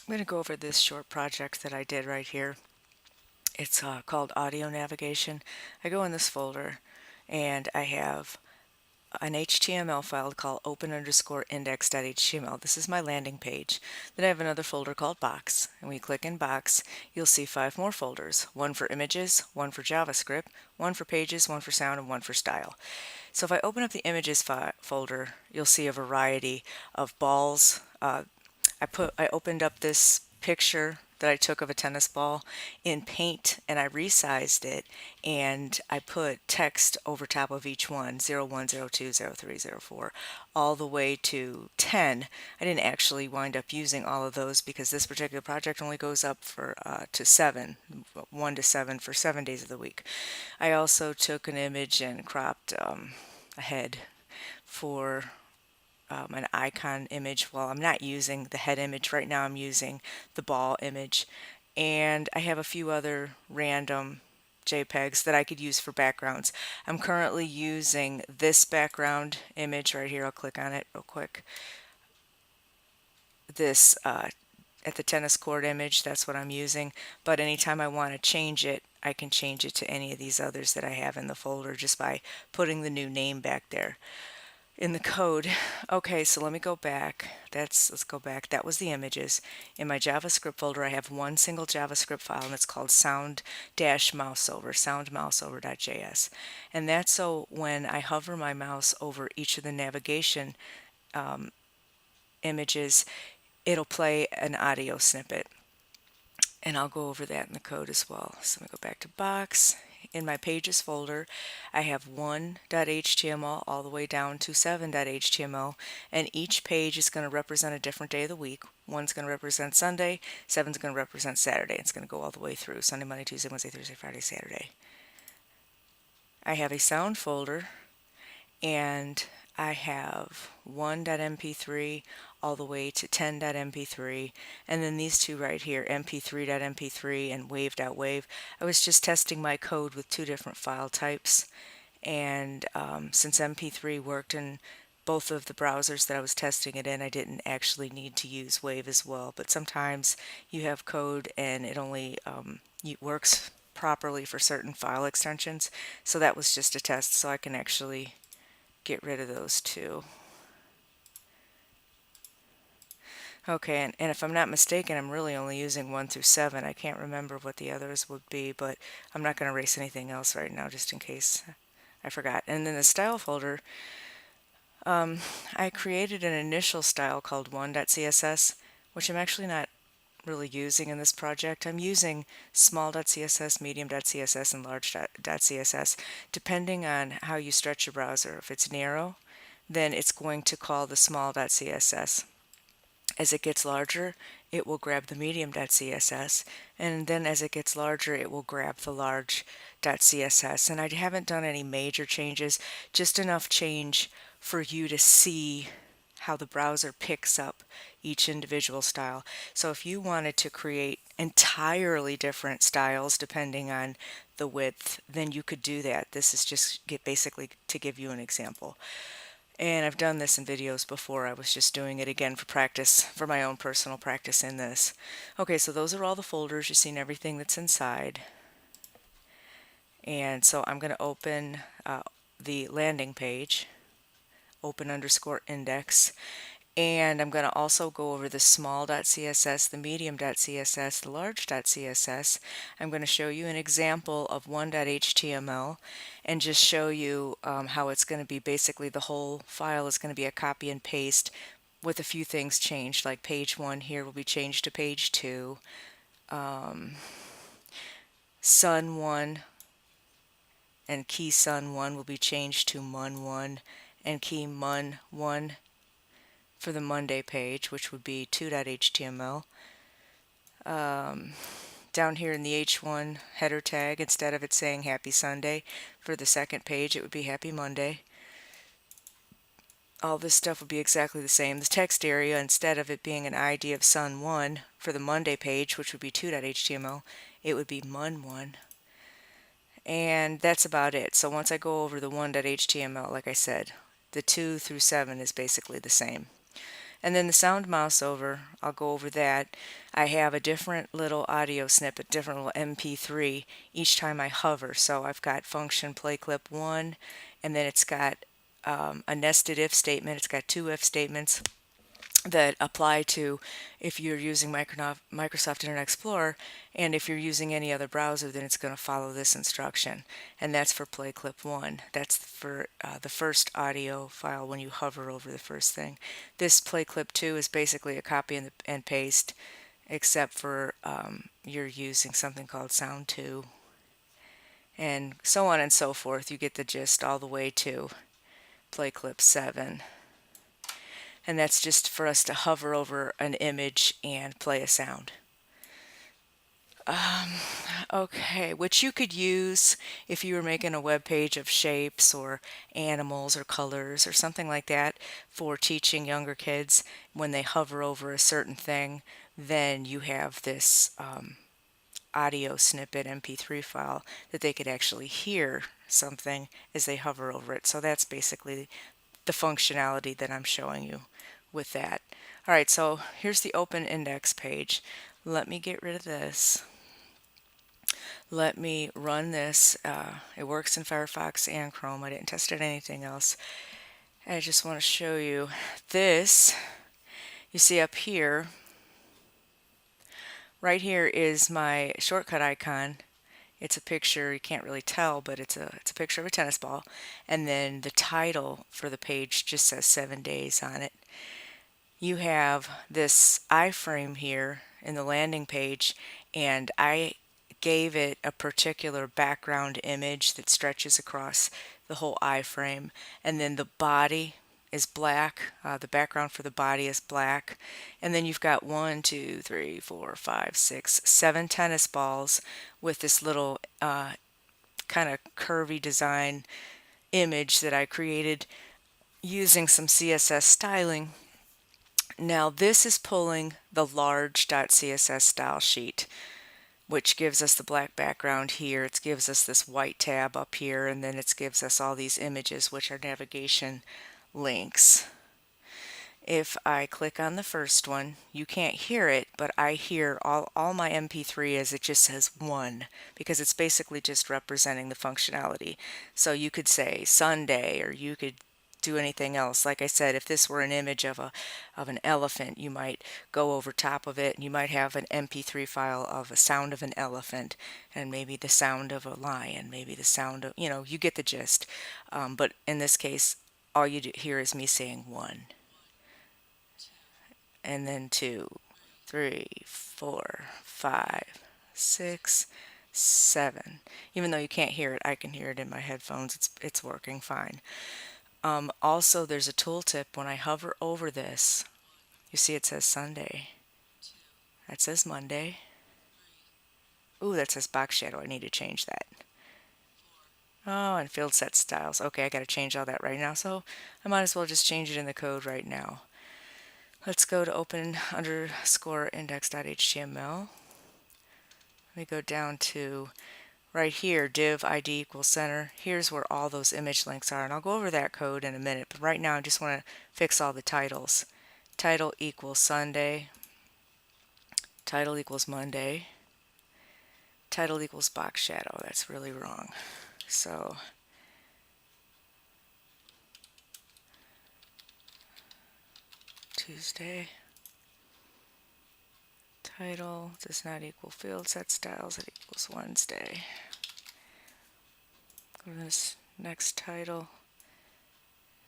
I'm going to go over this short project that I did right here. It's called Audio Navigation. I go in this folder and I have an HTML file called open_index.html. This is my landing page. Then I have another folder called Box. And when you click in Box, you'll see 5 more folders. One for images, one for JavaScript, one for pages, one for sound, and one for style. So if I open up the images folder, you'll see a variety of balls. I opened up this picture that I took of a tennis ball in Paint, and I resized it, and I put text over top of each one, 01, 02, 03, 04, all the way to 10. I didn't actually wind up using all of those because this particular project only goes up for to 7, 1 to 7 for 7 days of the week. I also took an image and cropped a head for an icon image. Well, I'm not using the head image right now, I'm using the ball image. And I have a few other random JPEGs that I could use for backgrounds. I'm currently using this background image right here. I'll click on it real quick. This at the tennis court image, that's what I'm using. But anytime I want to change it, I can change it to any of these others that I have in the folder just by putting the new name back there in the code. Okay, so let me go back. Let's go back. That was the images. In my JavaScript folder, I have one single JavaScript file, and it's called sound-mouseover, soundmouseover.js. And that's so when I hover my mouse over each of the navigation images, it'll play an audio snippet. And I'll go over that in the code as well. So let me go back to Box. In my Pages folder, I have 1.html all the way down to 7.html, and each page is going to represent a different day of the week. 1's going to represent Sunday, 7's going to represent Saturday. It's going to go all the way through Sunday, Monday, Tuesday, Wednesday, Thursday, Friday, Saturday. I have a sound folder, and I have 1.mp3 all the way to 10.mp3, and then these two right here, mp3.mp3 and wave.wave. I was just testing my code with 2 different file types, and since mp3 worked in both of the browsers that I was testing it in, I didn't actually need to use wave as well. But sometimes you have code and it only works properly for certain file extensions, so that was just a test, so I can actually get rid of those two. Okay, and if I'm not mistaken, I'm really only using 1 through 7. I can't remember what the others would be, but I'm not going to erase anything else right now just in case I forgot. And then the style folder, I created an initial style called 1.css, which I'm actually not really using in this project. I'm using small.css, medium.css, and large.css, depending on how you stretch your browser. If it's narrow, then it's going to call the small.css. As it gets larger, it will grab the medium.css, and then as it gets larger, it will grab the large.css. And I haven't done any major changes, just enough change for you to see how the browser picks up each individual style. So if you wanted to create entirely different styles depending on the width, then you could do that. This is just basically to give you an example. And I've done this in videos before. I was just doing it again for practice, for my own personal practice in this. Okay, so those are all the folders. You've seen everything that's inside. And so I'm going to open the landing page, open_index, and I'm going to also go over the small.css, the medium.css, the large.css. I'm going to show you an example of 1.html and just show you how it's going to be basically the whole file is going to be a copy and paste with a few things changed, like page 1 here will be changed to page 2. Sun 1 and key Sun 1 will be changed to Mun 1, and key Mun 1 for the Monday page, which would be 2.html. Down here in the H1 header tag, instead of it saying Happy Sunday, for the second page it would be Happy Monday. All this stuff would be exactly the same. The text area, instead of it being an ID of Sun 1 for the Monday page, which would be 2.html, it would be Mun 1. And that's about it. So once I go over the 1.html, like I said, the 2 through 7 is basically the same. And then the sound mouse over, I'll go over that. I have a different little audio snippet, different little MP3 each time I hover. So I've got function play clip 1, and then it's got a nested if statement. It's got two if statements that apply to if you're using Microsoft Internet Explorer, and if you're using any other browser, then it's going to follow this instruction. And that's for play clip 1. That's for the first audio file when you hover over the first thing. This play clip 2 is basically a copy and paste, except for you're using something called Sound 2, and so on and so forth. You get the gist all the way to play clip 7. And that's just for us to hover over an image and play a sound. Okay, which you could use if you were making a web page of shapes or animals or colors or something like that for teaching younger kids. When they hover over a certain thing, then you have this audio snippet MP3 file that they could actually hear something as they hover over it. So that's basically the functionality that I'm showing you with that. Alright, so here's the open index page. Let me get rid of this. Let me run this. It works in Firefox and Chrome. I didn't test it anything else. I just want to show you this. You see up here, right here is my shortcut icon. It's a picture, you can't really tell, but it's a picture of a tennis ball. And then the title for the page just says 7 days on it. You have this iframe here in the landing page, and I gave it a particular background image that stretches across the whole iframe, and then the body is black. The background for the body is black, and then you've got 1, 2, 3, 4, 5, 6, 7 tennis balls with this little kind of curvy design image that I created using some CSS styling. Now this is pulling the large.css style sheet, which gives us the black background here. It gives us this white tab up here, and then it gives us all these images, which are navigation links. If I click on the first one, you can't hear it, but I hear all my MP3 as it just says 1, because it's basically just representing the functionality. So you could say Sunday, or you could do anything else. Like I said, if this were an image of an elephant, you might go over top of it and you might have an MP3 file of a sound of an elephant, and maybe the sound of a lion, maybe the sound of, you get the gist. But in this case, all you hear is me saying 1, and then 2, 3, 4, 5, 6, 7. Even though you can't hear it, I can hear it in my headphones. It's working fine. Also, there's a tooltip. When I hover over this, you see it says Sunday. That says Monday. Ooh, that says box shadow. I need to change that. Oh, and field set styles. Okay, I got to change all that right now, so I might as well just change it in the code right now. Let's go to open underscore index.html. Let me go down to right here, div id equals center. Here's where all those image links are, and I'll go over that code in a minute, but right now I just want to fix all the titles. Title equals Sunday. Title equals Monday. Title equals box shadow. That's really wrong. So Tuesday. Title does not equal field set styles. It equals Wednesday. Go to this next title.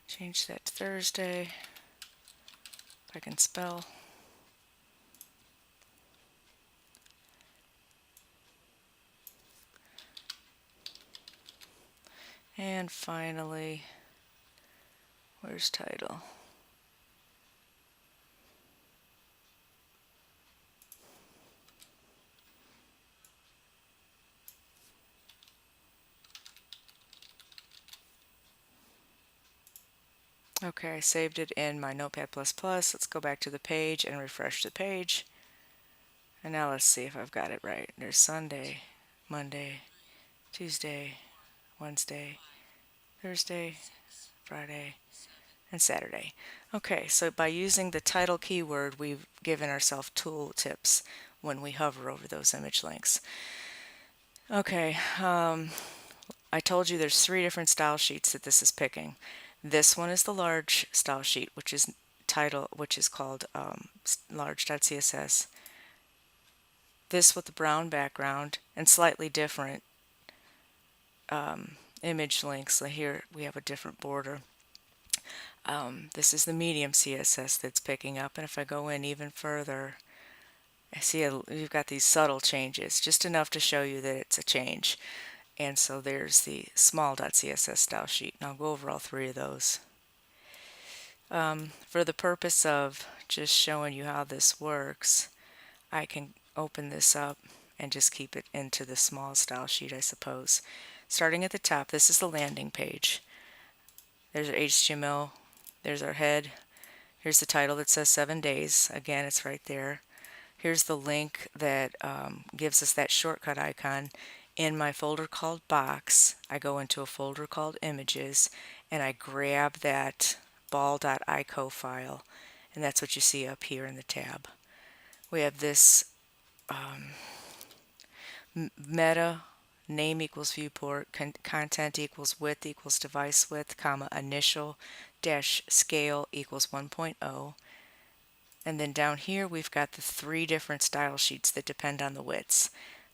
Change that to Thursday. If I can spell. And finally, where's title? Okay, I saved it in my Notepad++. Let's go back to the page and refresh the page. And now let's see if I've got it right. There's Sunday, Monday, Tuesday, Wednesday, Thursday, Friday, and Saturday. Okay, so by using the title keyword, we've given ourselves tool tips when we hover over those image links. Okay, I told you there's 3 different style sheets that this is picking. This one is the large style sheet, which is called large.css. This with the brown background and slightly different image links. So here we have a different border. This is the medium CSS that's picking up, and if I go in even further, I see you've got these subtle changes, just enough to show you that it's a change. And so there's the small.css style sheet, and I'll go over all 3 of those. For the purpose of just showing you how this works, I can open this up and just keep it into the small style sheet, I suppose. Starting at the top, this is the landing page. There's our HTML, there's our head, here's the title that says 7 days, again it's right there. Here's the link that gives us that shortcut icon. In my folder called Box, I go into a folder called Images, and I grab that ball.ico file, and that's what you see up here in the tab. We have this meta, name equals viewport, content equals width equals device width, comma, initial dash scale equals 1.0. And then down here we've got the 3 different style sheets that depend on the widths.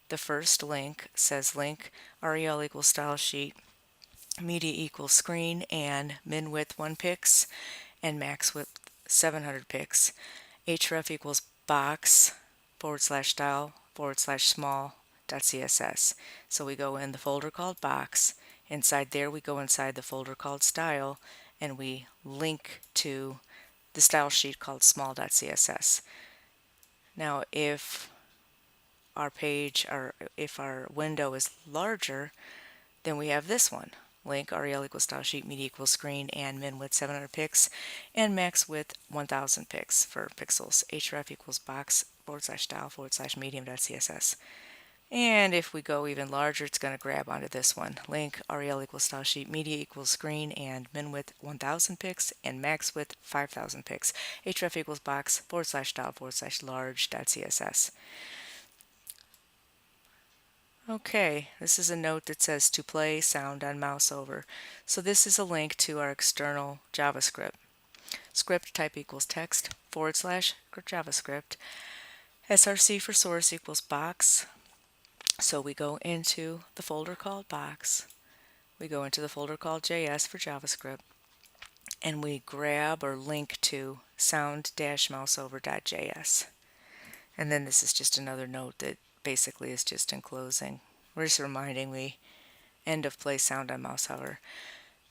The first link says link rel equals style sheet, media equals screen, and min width 1 pix and max width 700 pix. href equals box /style /small.css. So we go in the folder called box. Inside there we go inside the folder called style, and we link to the style sheet called small.css. Now if our page or if our window is larger, then we have this one. Link rel equals style sheet, media equals screen, and min width 700 pix and max width 1000 pix for pixels. href equals box /style /medium.css. And if we go even larger, it's going to grab onto this one. Link rel equals style sheet, media equals screen, and min width 1000 pix and max width 5000 pix. href equals box /style /large.css. Okay, this is a note that says to play sound on mouse over. So this is a link to our external JavaScript. Script type equals text /JavaScript. src for source equals box. So we go into the folder called box. We go into the folder called JS for JavaScript. And we grab or link to sound-mouseover.js. And then this is just another note that basically is just enclosing. We're just reminding me end of play sound on mouse hover.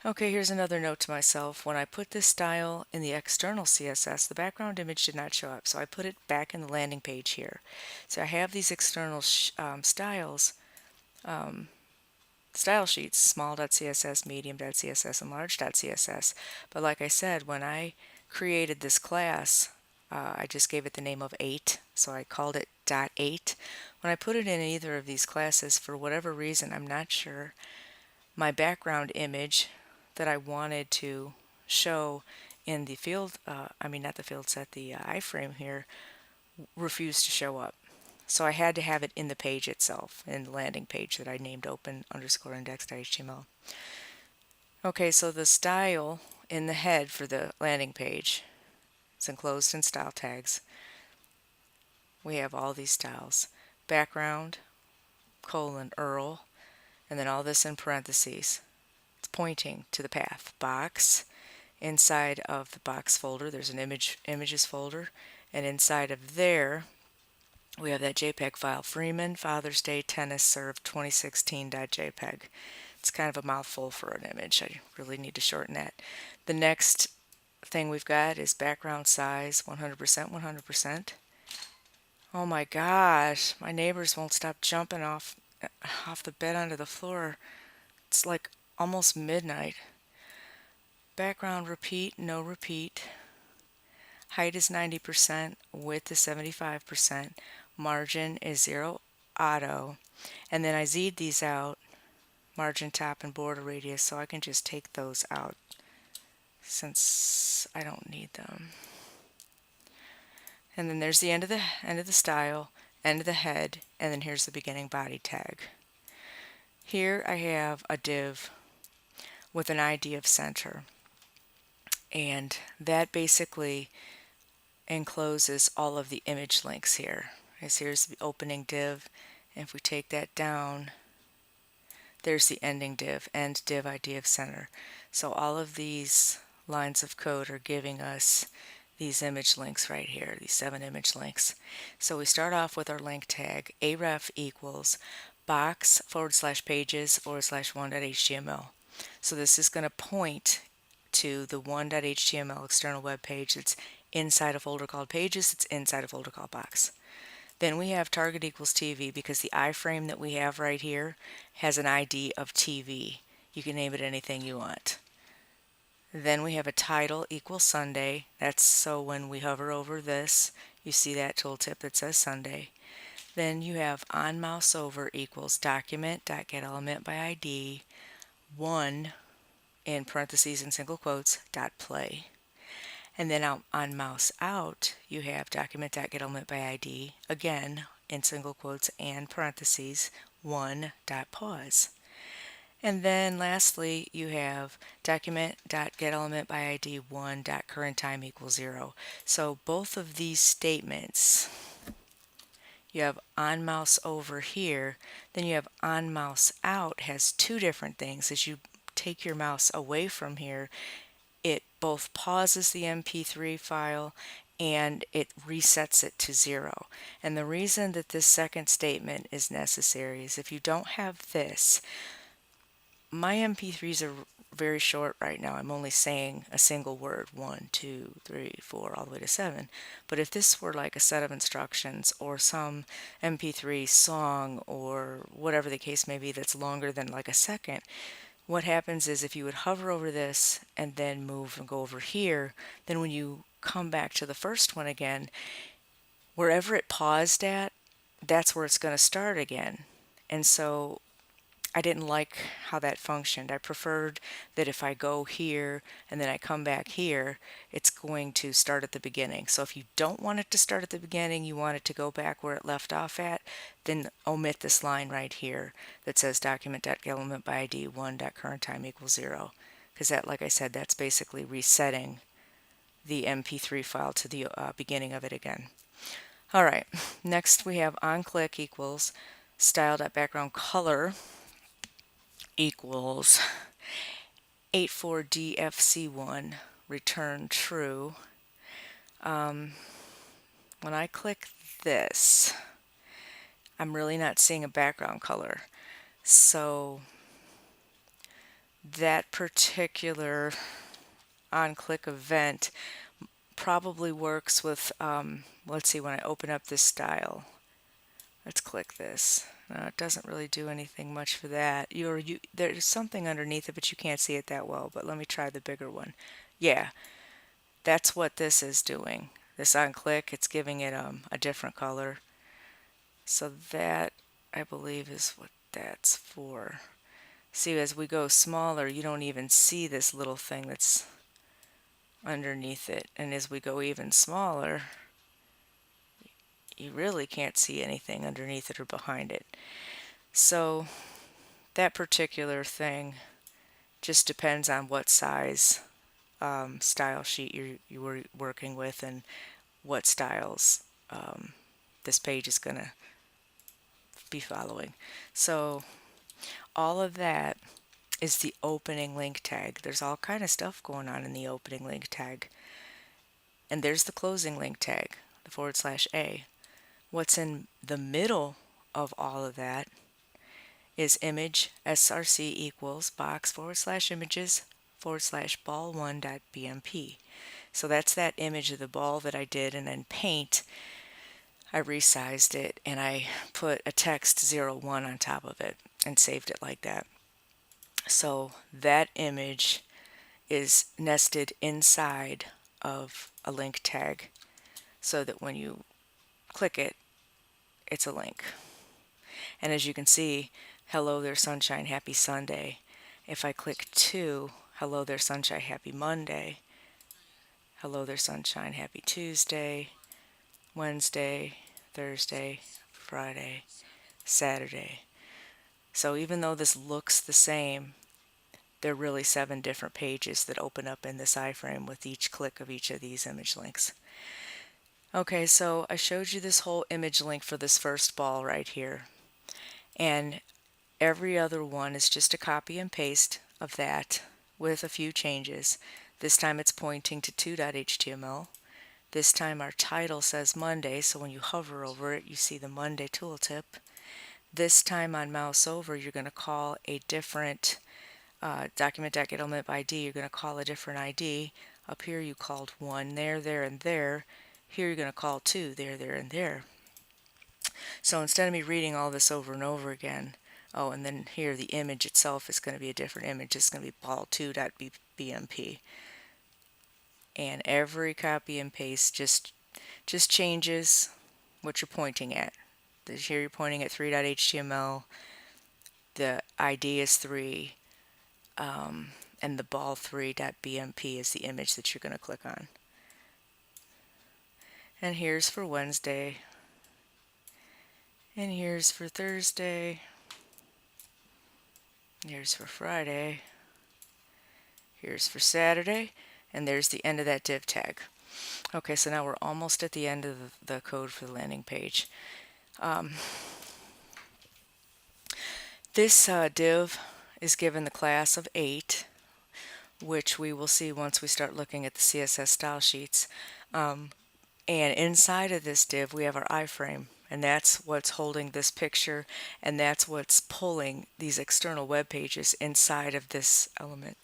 Okay, here's another note to myself. When I put this style in the external CSS, the background image did not show up, so I put it back in the landing page here. So I have these external style sheets, small.css, medium.css, and large.css. But like I said, when I created this class, I just gave it the name of 8, so I called it .8. When I put it in either of these classes, for whatever reason, I'm not sure, my background image that I wanted to show in the field, not the field set, the iframe here, refused to show up. So I had to have it in the page itself, in the landing page that I named open_index.html. Okay, so the style in the head for the landing page is enclosed in style tags. We have all these styles. Background, :URL, and then all this in parentheses. It's pointing to the path. Box. Inside of the box folder, there's an images folder, and inside of there, we have that JPEG file, Freeman Father's Day Tennis Serve 2016.jpg. It's kind of a mouthful for an image. I really need to shorten that. The next thing we've got is background size 100%, 100%. Oh my gosh, my neighbors won't stop jumping off the bed onto the floor. It's like almost midnight. Background repeat, no repeat. Height is 90%, width is 75%, margin is 0 auto. And then I Z'd these out, margin top and border radius, so I can just take those out since I don't need them. And then there's the end of the style, end of the head, and then here's the beginning body tag. Here I have a div with an ID of center, and that basically encloses all of the image links here. So here's the opening div, and if we take that down, there's the ending div, end div ID of center. So all of these lines of code are giving us these image links right here, these 7 image links. So we start off with our link tag, aref equals box/pages/1.html. So this is going to point to the 1.html external web page that's inside a folder called pages, it's inside a folder called box. Then we have target equals TV because the iframe that we have right here has an ID of TV. You can name it anything you want. Then we have a title equals Sunday. That's so when we hover over this, you see that tooltip that says Sunday. Then you have on mouse over equals document.getElementById 1 in parentheses and single quotes dot play. And then on mouse out, you have document.getElementById again in single quotes and parentheses 1 dot pause. And then lastly, you have document.getElementById 1 dot current time equals 0. So both of these statements, you have on mouse over here, then you have on mouse out has two different things. As you take your mouse away from here, it both pauses the MP3 file and it resets it to 0. And the reason that this second statement is necessary is if you don't have this, my MP3s are very short right now. I'm only saying a single word, 1, 2, 3, 4, all the way to 7. But if this were like a set of instructions or some MP3 song or whatever the case may be that's longer than like a second, what happens is if you would hover over this and then move and go over here, then when you come back to the first one again, wherever it paused at, that's where it's going to start again. And so I didn't like how that functioned. I preferred that if I go here and then I come back here, it's going to start at the beginning. So if you don't want it to start at the beginning, you want it to go back where it left off at, then omit this line right here that says document.getElementById 1 current time equals 0. Because that, like I said, that's basically resetting the MP3 file to the beginning of it again. All right, next we have onClick equals style.background color equals 84DFC1 return true. When I click this, I'm really not seeing a background color. So that particular on-click event probably works with, let's see, when I open up this style. Let's click this. No, it doesn't really do anything much for that. There's something underneath it, but you can't see it that well. But let me try the bigger one. Yeah, that's what this is doing. This on click, it's giving it a different color. So that, I believe, is what that's for. See, as we go smaller, you don't even see this little thing that's underneath it. And as we go even smaller, you really can't see anything underneath it or behind it. So that particular thing just depends on what size style sheet you were working with and what styles this page is going to be following. So all of that is the opening link tag. There's all kind of stuff going on in the opening link tag. And there's the closing link tag, the /A. What's in the middle of all of that is image src equals box/images/ball1.bmp. So that's that image of the ball that I did, and then Paint, I resized it and I put a text 01 on top of it and saved it like that. So that image is nested inside of a link tag so that when you click it, it's a link. And as you can see, hello there sunshine, happy Sunday. If I click 2, hello there sunshine, happy Monday, hello there sunshine, happy Tuesday, Wednesday, Thursday, Friday, Saturday. So even though this looks the same, there are really 7 different pages that open up in this iframe with each click of each of these image links. Okay, so I showed you this whole image link for this first ball right here, and every other one is just a copy and paste of that with a few changes. This time it's pointing to 2.html. This time our title says Monday, so when you hover over it, you see the Monday tooltip. This time on mouse over, you're going to call a different document.getElementById, you're going to call a different ID. Up here you called 1 there, there, and there. Here you're going to call 2 there, there, and there. So instead of me reading all this over and over again, oh, and then here the image itself is going to be a different image. It's going to be ball2.bmp. And every copy and paste just changes what you're pointing at. Here you're pointing at 3.html. The ID is 3. And the ball3.bmp is the image that you're going to click on. And here's for Wednesday. And here's for Thursday. Here's for Friday. Here's for Saturday. And there's the end of that div tag. Okay, so now we're almost at the end of the code for the landing page. This div is given the class of 8, which we will see once we start looking at the CSS style sheets. And inside of this div we have our iframe, and that's what's holding this picture, and that's what's pulling these external web pages inside of this element.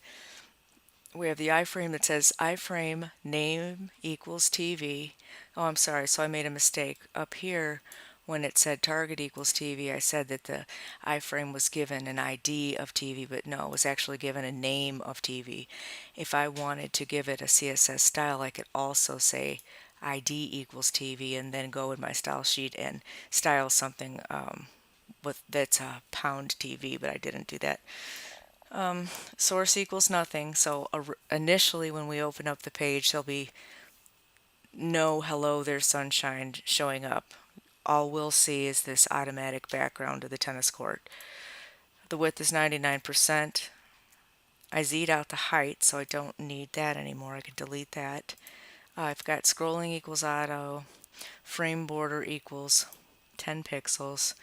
We have the iframe that says iframe name equals TV. Oh, I'm sorry, so I made a mistake. Up here, when it said target equals TV, I said that the iframe was given an ID of TV, but no, it was actually given a name of TV. If I wanted to give it a CSS style, I could also say ID equals TV and then go in my style sheet and style something that's a pound TV, but I didn't do that. Source equals nothing, so initially when we open up the page there'll be no hello there sunshine showing up. All we'll see is this automatic background of the tennis court. The width is 99%. I Z'd out the height, so I don't need that anymore. I can delete that. I've got scrolling equals auto, frame border equals 10 pixels,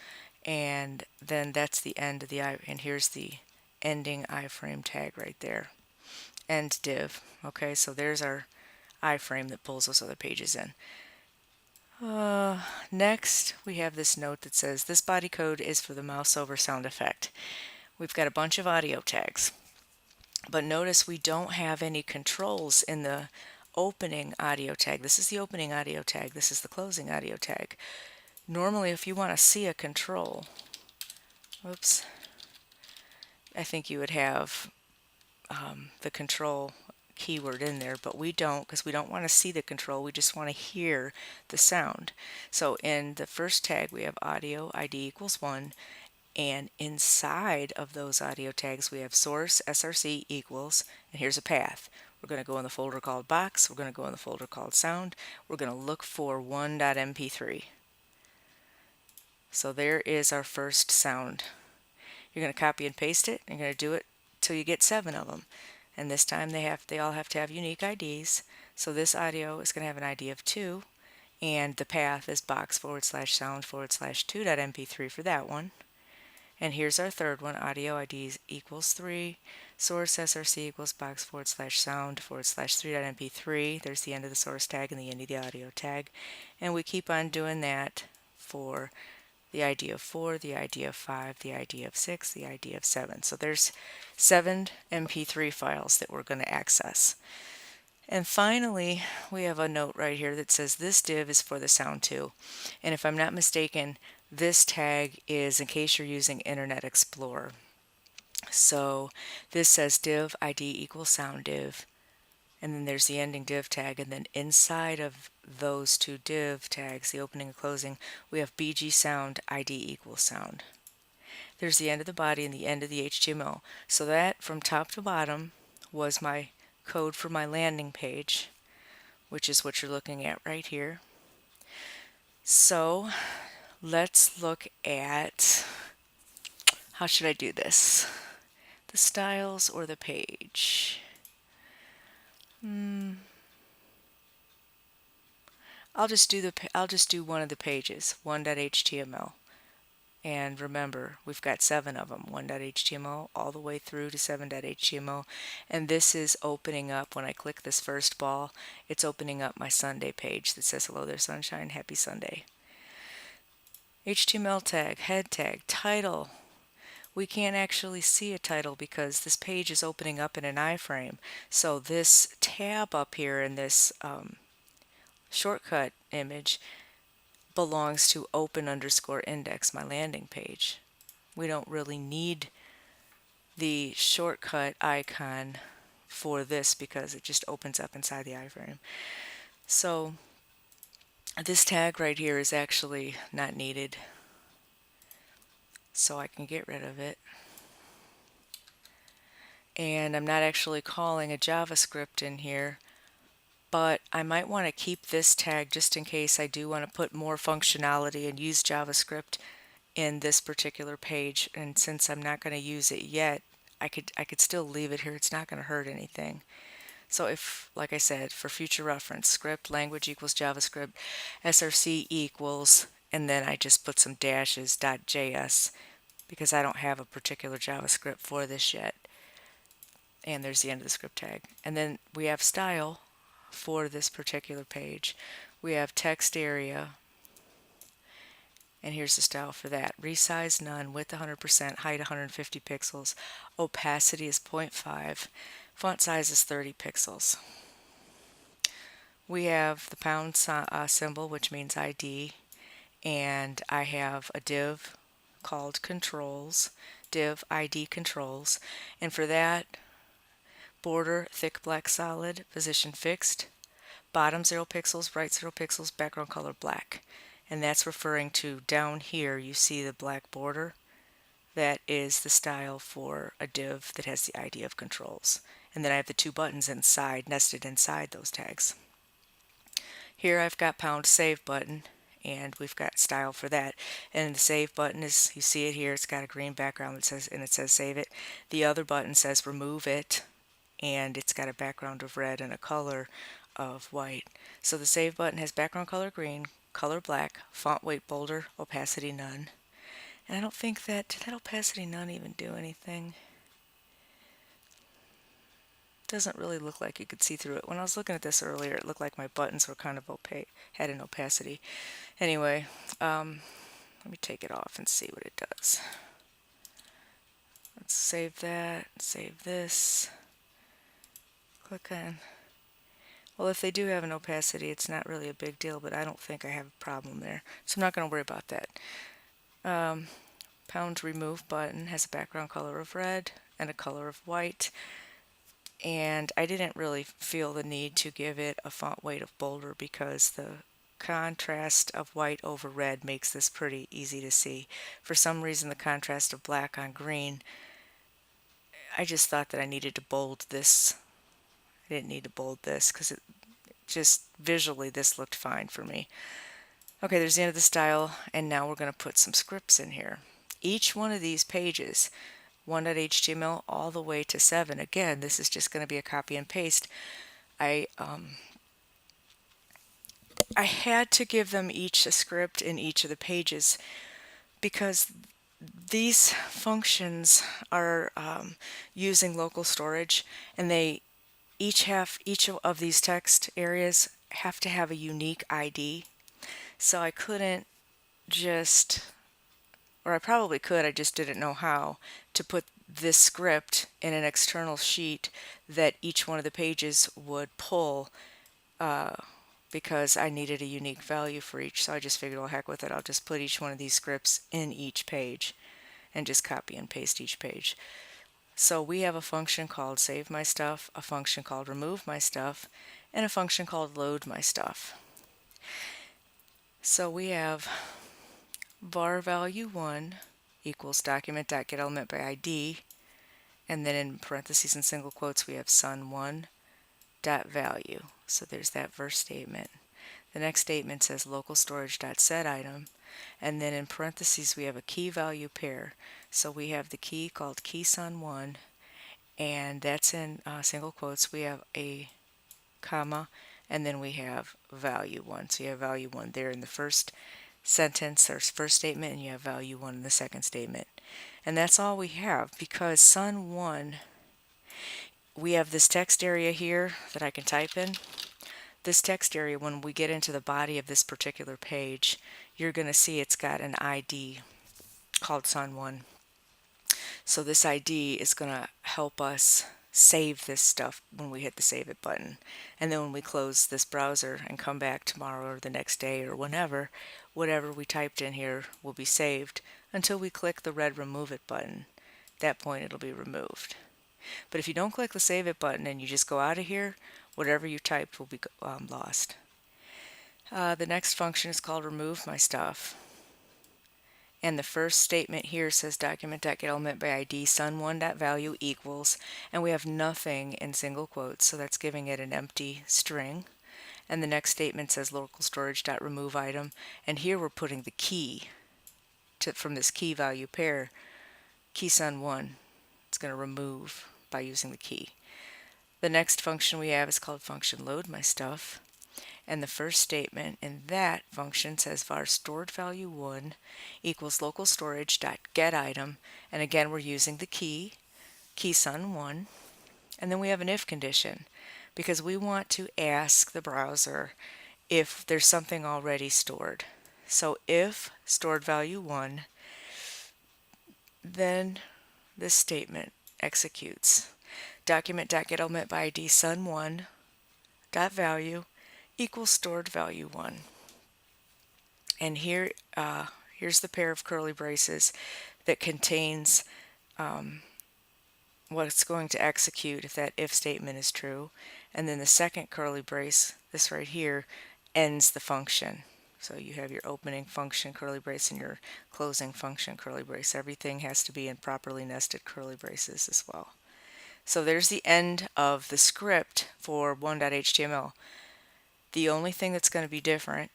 and then that's the end of the and here's the ending iframe tag right there. End div. Okay, so there's our iframe that pulls those other pages in. Next, we have this note that says this body code is for the mouse over sound effect. We've got a bunch of audio tags, but notice we don't have any controls in the opening audio tag. This is the opening audio tag. This is the closing audio tag. Normally, if you want to see a control, whoops, I think you would have the control keyword in there, but we don't, because we don't want to see the control, we just want to hear the sound. So in the first tag we have audio ID equals 1, and inside of those audio tags we have source src equals, and here's a path. We're going to go in the folder called box, we're going to go in the folder called sound, we're going to look for 1.mp3. So there is our first sound. You're going to copy and paste it, and you're going to do it till you get 7 of them. And this time they all have to have unique IDs. So this audio is going to have an ID of 2, and the path is box/sound/2.mp3 for that one. And here's our third one, audio ID equals 3, source src equals box/sound/3.mp3. There's the end of the source tag and the end of the audio tag. And we keep on doing that for the ID of 4, the ID of 5, the ID of 6, the ID of 7. So there's 7 MP3 files that we're going to access. And finally, we have a note right here that says this div is for the sound too. And if I'm not mistaken, this tag is in case you're using Internet Explorer. So this says div ID equals sound div, and then there's the ending div tag, and then inside of those two div tags, the opening and closing, we have BG sound ID equals sound. There's the end of the body and the end of the HTML. So that from top to bottom, was my code for my landing page, which is what you're looking at right here. So let's look at, how should I do this? The styles or the page? I'll just do one of the pages, 1.html. And remember, we've got 7 of them, 1.html all the way through to 7.html. And this is opening up, when I click this first ball, it's opening up my Sunday page that says, hello there sunshine, happy Sunday. HTML tag, head tag, title. We can't actually see a title because this page is opening up in an iframe. So this tab up here in this shortcut image belongs to open_index, my landing page. We don't really need the shortcut icon for this because it just opens up inside the iframe. So this tag right here is actually not needed, so I can get rid of it. And I'm not actually calling a JavaScript in here, but I might want to keep this tag just in case I do want to put more functionality and use JavaScript in this particular page. And since I'm not going to use it yet, I could still leave it here. It's not going to hurt anything. So if, like I said, for future reference, script language equals JavaScript, src equals, and then I just put some dashes, .js, because I don't have a particular JavaScript for this yet. And there's the end of the script tag. And then we have style for this particular page. We have text area, and here's the style for that. Resize none, width 100%, height 150 pixels, opacity is 0.5, font size is 30 pixels. We have the pound symbol, which means ID, and I have a div called controls, div ID controls, and for that, border thick black solid, position fixed, bottom 0 pixels, right 0 pixels, background color black. And that's referring to down here, you see the black border. That is the style for a div that has the ID of controls. And then I have the 2 buttons inside, nested inside those tags. Here I've got pound save button, and we've got style for that. And the save button is, you see it here, it's got a green background that says, and it says save it. The other button says remove it, and it's got a background of red and a color of white. So the save button has background color green, color black, font weight bolder, opacity none. And I don't think did that opacity none even do anything? Doesn't really look like you could see through it. When I was looking at this earlier, it looked like my buttons were kind of opaque, had an opacity. Anyway, let me take it off and see what it does. Let's save that, save this. Click on. Well, if they do have an opacity, it's not really a big deal, but I don't think I have a problem there. So I'm not going to worry about that. Pound remove button has a background color of red and a color of white. And I didn't really feel the need to give it a font weight of bolder because the contrast of white over red makes this pretty easy to see. For some reason, the contrast of black on green, I just thought that I needed to bold this. I didn't need to bold this because it just visually this looked fine for me. Okay, there's the end of the style, and now we're going to put some scripts in here. Each one of these pages, 1.html all the way to 7, again, this is just going to be a copy and paste. I had to give them each a script in each of the pages because these functions are using local storage, and they each of these text areas have to have a unique ID. So I couldn't just, or I probably could, I just didn't know how, to put this script in an external sheet that each one of the pages would pull because I needed a unique value for each. So I just figured, well, heck with it, I'll just put each one of these scripts in each page and just copy and paste each page. So we have a function called save my stuff, a function called remove my stuff, and a function called load my stuff. So we have var value 1 equals document.getElementById, and then in parentheses and single quotes we have sun1 dot value. So there's that first statement. The next statement says local storage dot set item, and then in parentheses we have a key value pair. So we have the key called key sun1, and that's in single quotes. We have a comma, and then we have value 1. So you have value 1 there in the first sentence or first statement, and you have value 1 in the second statement. And that's all we have, because sun1, we have this text area here that I can type in. This text area, when we get into the body of this particular page, you're going to see it's got an ID called sun1. So this ID is going to help us save this stuff when we hit the Save It button. And then when we close this browser and come back tomorrow or the next day or whenever, whatever we typed in here will be saved until we click the red Remove It button. At that point it'll be removed. But if you don't click the Save It button and you just go out of here, whatever you typed will be lost. The next function is called Remove My Stuff. And the first statement here says document.getElementById sun1.value equals, and we have nothing in single quotes, so that's giving it an empty string. And the next statement says local storage.remove item, and here we're putting the key from this key value pair, key sun1. It's going to remove by using the key. The next function we have is called function load my stuff. And the first statement in that function says var stored value 1 equals local storage dot get item, and again we're using the key sun1, and then we have an if condition because we want to ask the browser if there's something already stored. So if stored value 1, then this statement executes document.getElementById sun1 dot value equals stored value 1. And here here's the pair of curly braces that contains what it's going to execute if that if statement is true, and then the second curly brace, this right here, ends the function. So you have your opening function curly brace and your closing function curly brace. Everything has to be in properly nested curly braces as well. So there's the end of the script for 1.html. The only thing that's going to be different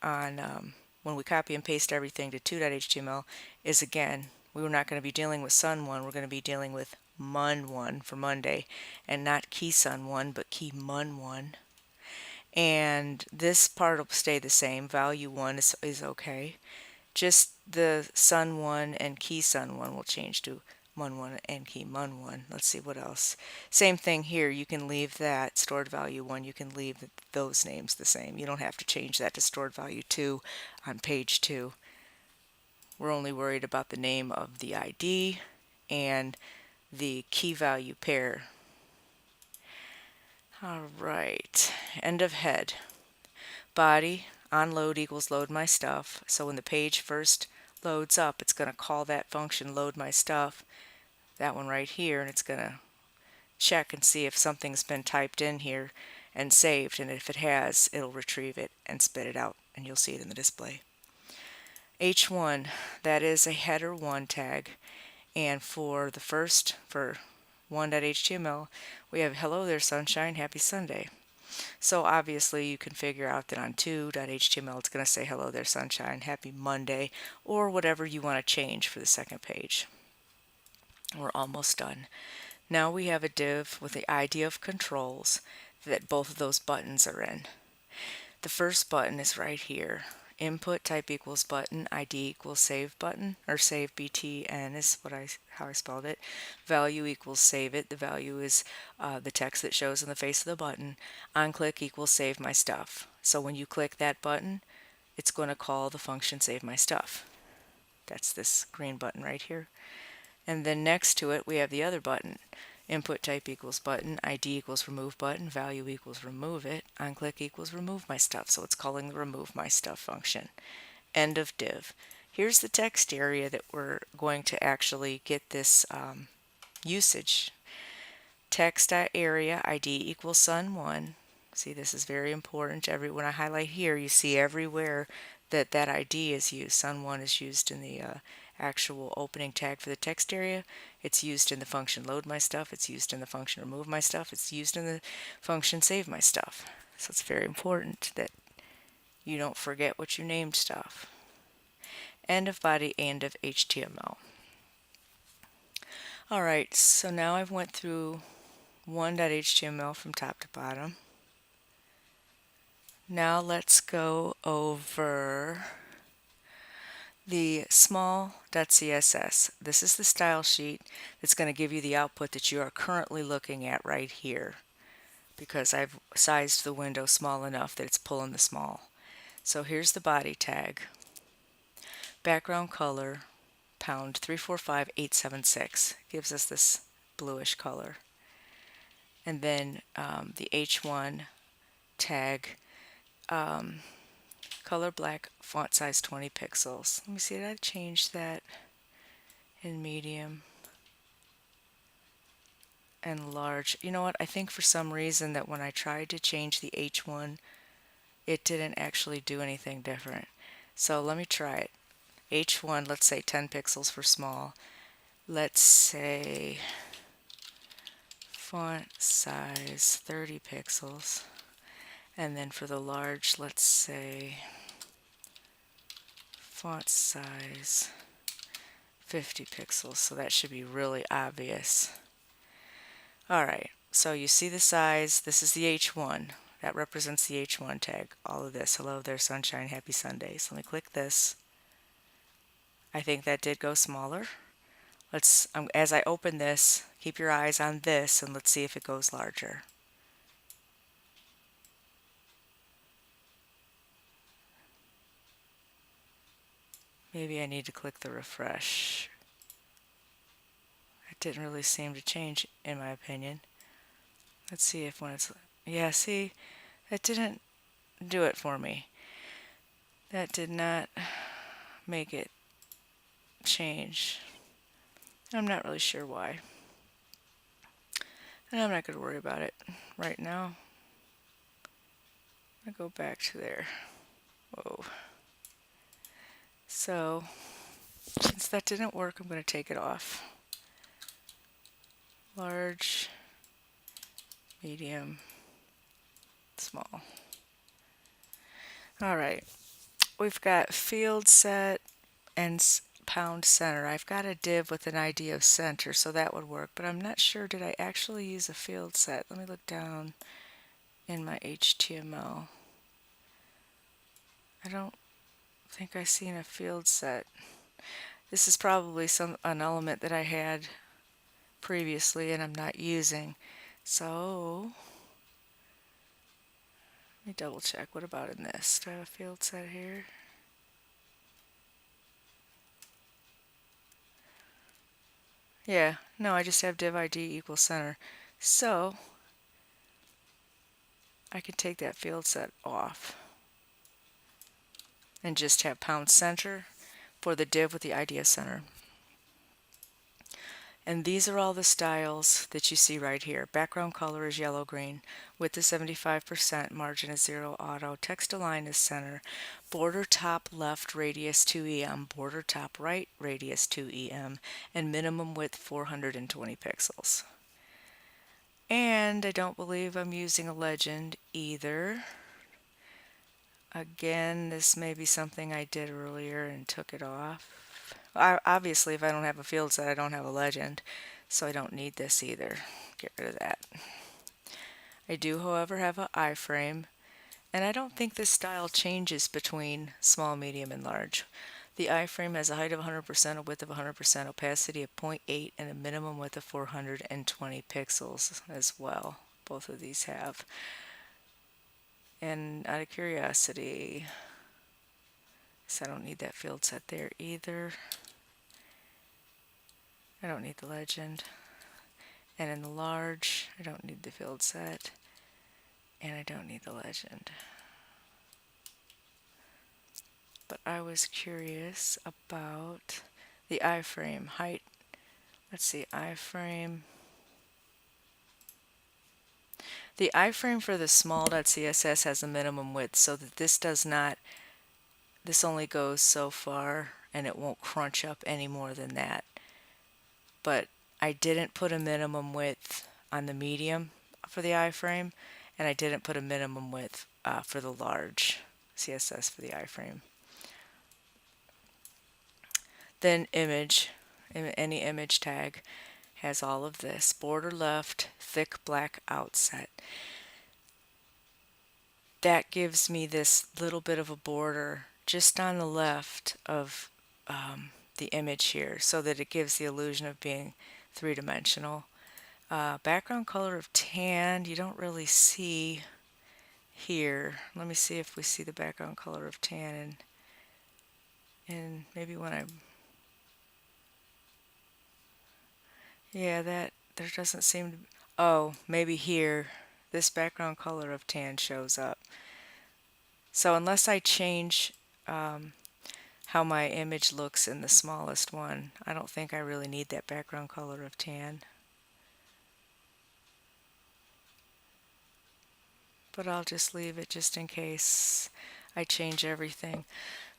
on when we copy and paste everything to 2.html is, again, we're not going to be dealing with sun1, we're going to be dealing with mun1 for Monday, and not key sun1 but key mun1. And this part will stay the same. Value 1 is okay. Just the sun1 and key sun1 will change to mun1 and key mun1. Let's see what else. Same thing here. You can leave that stored value 1. You can leave those names the same. You don't have to change that to stored value 2 on page 2. We're only worried about the name of the ID and the key value pair. Alright, end of head. Body, on load equals load my stuff. So when the page first loads up, it's going to call that function load my stuff, that one right here, and it's going to check and see if something's been typed in here and saved, and if it has, it'll retrieve it and spit it out, and you'll see it in the display. H1, that is a header 1 tag, and for the first, for 1.html, we have hello there sunshine, happy Sunday. So obviously you can figure out that on 2.html it's going to say hello there sunshine, happy Monday, or whatever you want to change for the second page. We're almost done. Now we have a div with the ID of controls that both of those buttons are in. The first button is right here. Input type equals button, ID equals save button, or save btn is how I spelled it. Value equals save it. The value is the text that shows in the face of the button. On click equals save my stuff. So when you click that button, it's going to call the function save my stuff. That's this green button right here. And then next to it we have the other button. Input type equals button, ID equals remove button, value equals remove it, on click equals remove my stuff. So it's calling the remove my stuff function. End of div. Here's the text area that we're going to actually get this usage. Text.area ID equals sun1. See, this is very important. When I highlight here, you see everywhere that ID is used. Sun1 is used in the actual opening tag for the text area. It's used in the function load my stuff. It's used in the function remove my stuff. It's used in the function save my stuff. So it's very important that you don't forget what you named stuff. End of body, end of HTML. Alright, so now I've went through 1.html from top to bottom. Now let's go over the small.css. This is the style sheet that's going to give you the output that you are currently looking at right here, because I've sized the window small enough that it's pulling the small. So here's the body tag. Background color, pound 345876, gives us this bluish color. And then the H1 tag, color black, font size 20 pixels. Let me see, did I change that in medium and large? You know what, I think for some reason that when I tried to change the H1, it didn't actually do anything different. So let me try it. H1, let's say 10 pixels for small. Let's say font size 30 pixels. And then for the large, let's say font size 50 pixels. So that should be really obvious. Alright, so you see the size. This is the H1. That represents the H1 tag. All of this. Hello there, sunshine, happy Sundays. Let me click this. I think that did go smaller. Let's, as I open this, keep your eyes on this and let's see if it goes larger. Maybe I need to click the refresh. It didn't really seem to change in my opinion. Let's see if when it's, yeah, see, that didn't do it for me. That did not make it change. I'm not really sure why. And I'm not going to worry about it right now. I'm going to go back to there. Whoa. So, since that didn't work, I'm going to take it off. Large, medium, small. Alright, we've got field set and pound center. I've got a div with an ID of center, so that would work, but I'm not sure, did I actually use a field set? Let me look down in my HTML. I don't think I've seen a field set. This is probably an element that I had previously and I'm not using. So let me double check. What about in this? Do I have a field set here? Yeah, no, I just have div ID equals center. So I can take that field set off and just have pound center for the div with the ID of center. And these are all the styles that you see right here. Background color is yellow green, width is 75%, margin is 0, auto, text align is center, border top left radius 2em, border top right radius 2em, and minimum width 420 pixels. And I don't believe I'm using a legend either. Again, this may be something I did earlier and took it off. Obviously, if I don't have a field set, I don't have a legend, so I don't need this either. Get rid of that. I do, however, have an iframe, and I don't think this style changes between small, medium, and large. The iframe has a height of 100%, a width of 100%, opacity of 0.8, and a minimum width of 420 pixels as well. Both of these have. And out of curiosity, so I don't need that field set there either. I don't need the legend. And in the large, I don't need the field set. And I don't need the legend. But I was curious about the iframe height. Let's see, iframe. The iframe for the small.css has a minimum width, so that this does not, this only goes so far and it won't crunch up any more than that. But I didn't put a minimum width on the medium for the iframe, and I didn't put a minimum width for the large CSS for the iframe. Then image, any image tag has all of this. Border left, thick black outset. That gives me this little bit of a border just on the left of the image here, so that it gives the illusion of being three-dimensional. Background color of tan, you don't really see here. Let me see if we see the background color of tan, and maybe when I, yeah, that there doesn't seem to, oh, maybe here this background color of tan shows up. So unless I change how my image looks in the smallest one, I don't think I really need that background color of tan. But I'll just leave it just in case I change everything.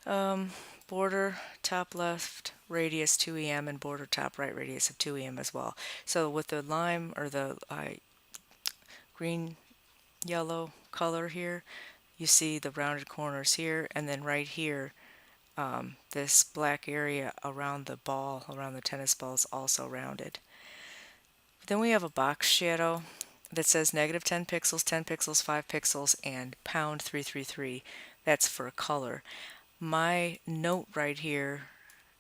Border top left radius 2em and border top right radius of 2em as well. So with the lime or the green yellow color here, you see the rounded corners here, and then right here this black area around the ball, around the tennis ball, is also rounded. Then we have a box shadow that says negative 10 pixels, 10 pixels, 5 pixels, and pound 333. That's for a color. My note right here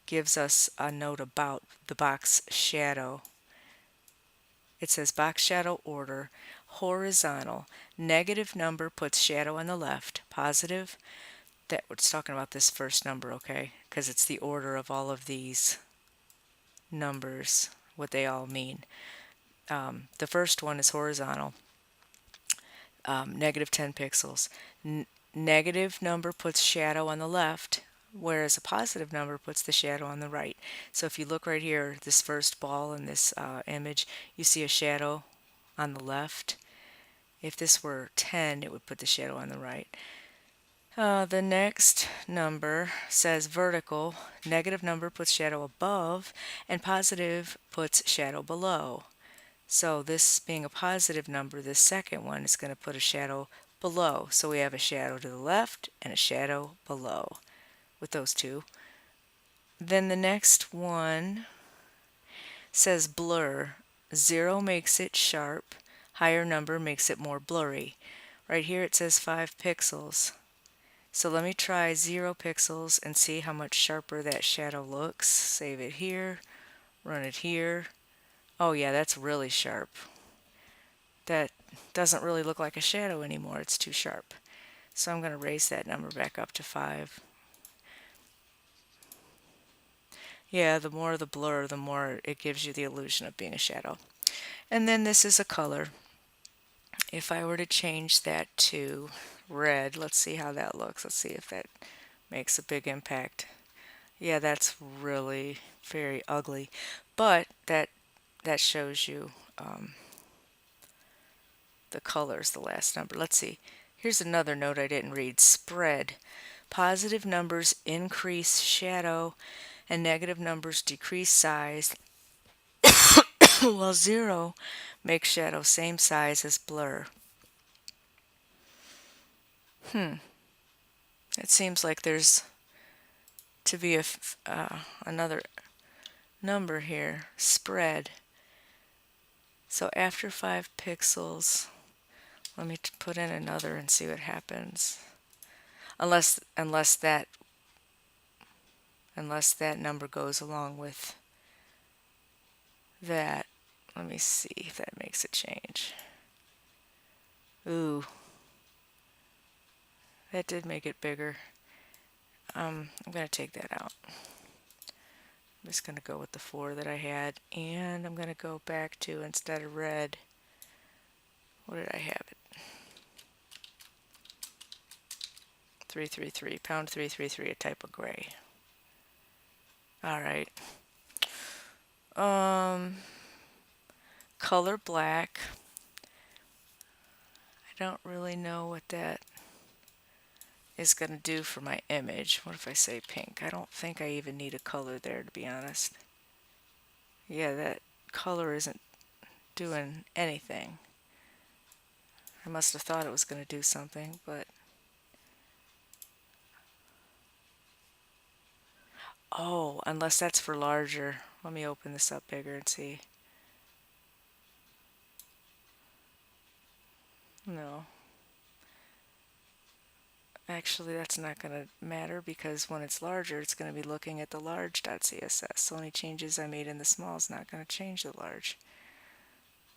gives us a note about the box shadow. It says box shadow order, horizontal. Negative number puts shadow on the left. Positive, that it's talking about this first number, okay? Because it's the order of all of these numbers, what they all mean. The first one is horizontal, negative 10 pixels. Negative number puts shadow on the left, whereas a positive number puts the shadow on the right. So if you look right here, this first ball in this image, you see a shadow on the left. If this were 10, it would put the shadow on the right. The next number says vertical. Negative number puts shadow above, and positive puts shadow below. So this being a positive number, this second one is going to put a shadow below. So we have a shadow to the left and a shadow below with those two. Then the next one says blur. 0 makes it sharp. Higher number makes it more blurry. Right here it says 5 pixels. So let me try 0 pixels and see how much sharper that shadow looks. Save it here, run it here. Oh yeah, that's really sharp. That doesn't really look like a shadow anymore. It's too sharp. So I'm going to raise that number back up to 5. Yeah, the more the blur, the more it gives you the illusion of being a shadow. And then this is a color. If I were to change that to red, let's see how that looks. Let's see if that makes a big impact. Yeah, that's really very ugly. But that shows you the colors, the last number. Let's see. Here's another note I didn't read. Spread. Positive numbers increase shadow and negative numbers decrease size, while 0 makes shadow same size as blur. It seems like there's to be another number here. Spread. So after 5 pixels, let me put in another and see what happens. Unless that number goes along with that. Let me see if that makes a change. Ooh, that did make it bigger. I'm going to take that out. I'm just going to go with the 4 that I had, and I'm going to go back to, instead of red, what did I have it? 333, pound 333, a type of gray. Alright. Color black. I don't really know what that is going to do for my image. What if I say pink? I don't think I even need a color there, to be honest. Yeah, that color isn't doing anything. I must have thought it was going to do something, but... Oh, unless that's for larger. Let me open this up bigger and see. No. Actually, that's not going to matter because when it's larger, it's going to be looking at the large.css. So any changes I made in the small is not going to change the large.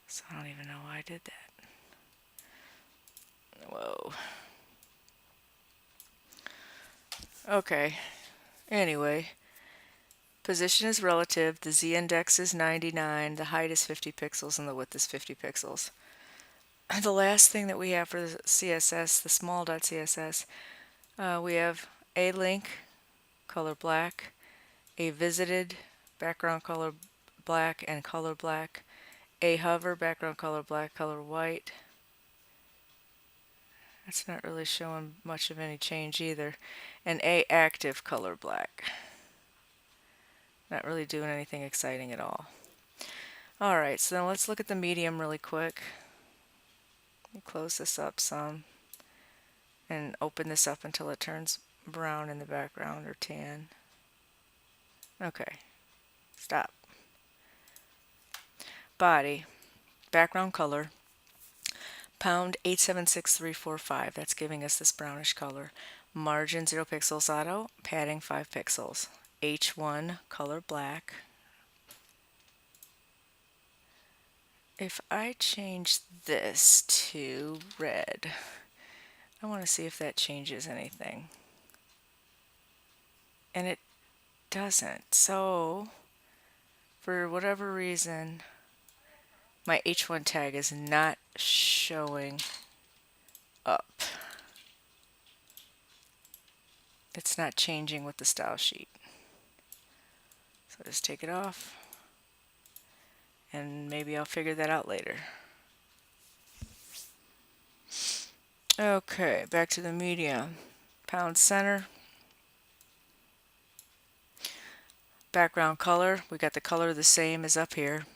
So I don't even know why I did that. Whoa. Okay. Anyway, position is relative. The z-index is 99, the height is 50 pixels, and the width is 50 pixels. The last thing that we have for the CSS, the small.css, we have a link, color black, a visited, background color black and color black, a hover, background color black, color white. That's not really showing much of any change either. And a active, color black. Not really doing anything exciting at all. Alright, so now let's look at the medium really quick. Let me close this up some and open this up until it turns brown in the background or tan. Okay, stop. Body, background color, pound 876345, that's giving us this brownish color. Margin 0 pixels auto, padding 5 pixels. H1 color black. If I change this to red, I want to see if that changes anything. And it doesn't. So, for whatever reason, my H1 tag is not showing up. It's not changing with the style sheet. So just take it off, and maybe I'll figure that out later. Okay, back to the medium. Pound center. Background color, we got the color the same as up here.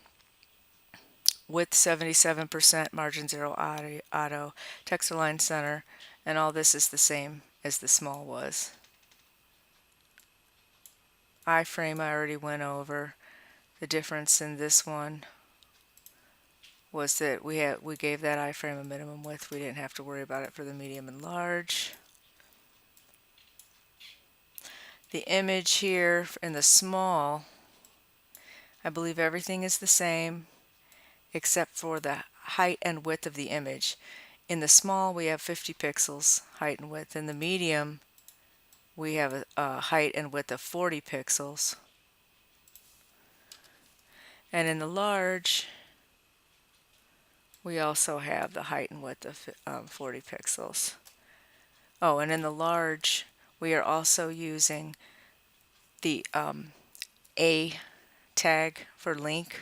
Width 77%, margin 0 auto, text align center, and all this is the same as the small was. Iframe I already went over. The difference in this one was that we gave that iframe a minimum width. We didn't have to worry about it for the medium and large. The image here in the small, I believe everything is the same except for the height and width of the image. In the small we have 50 pixels height and width. In the medium we have a height and width of 40 pixels. And in the large we also have the height and width of 40 pixels. Oh, and in the large we are also using the A tag for link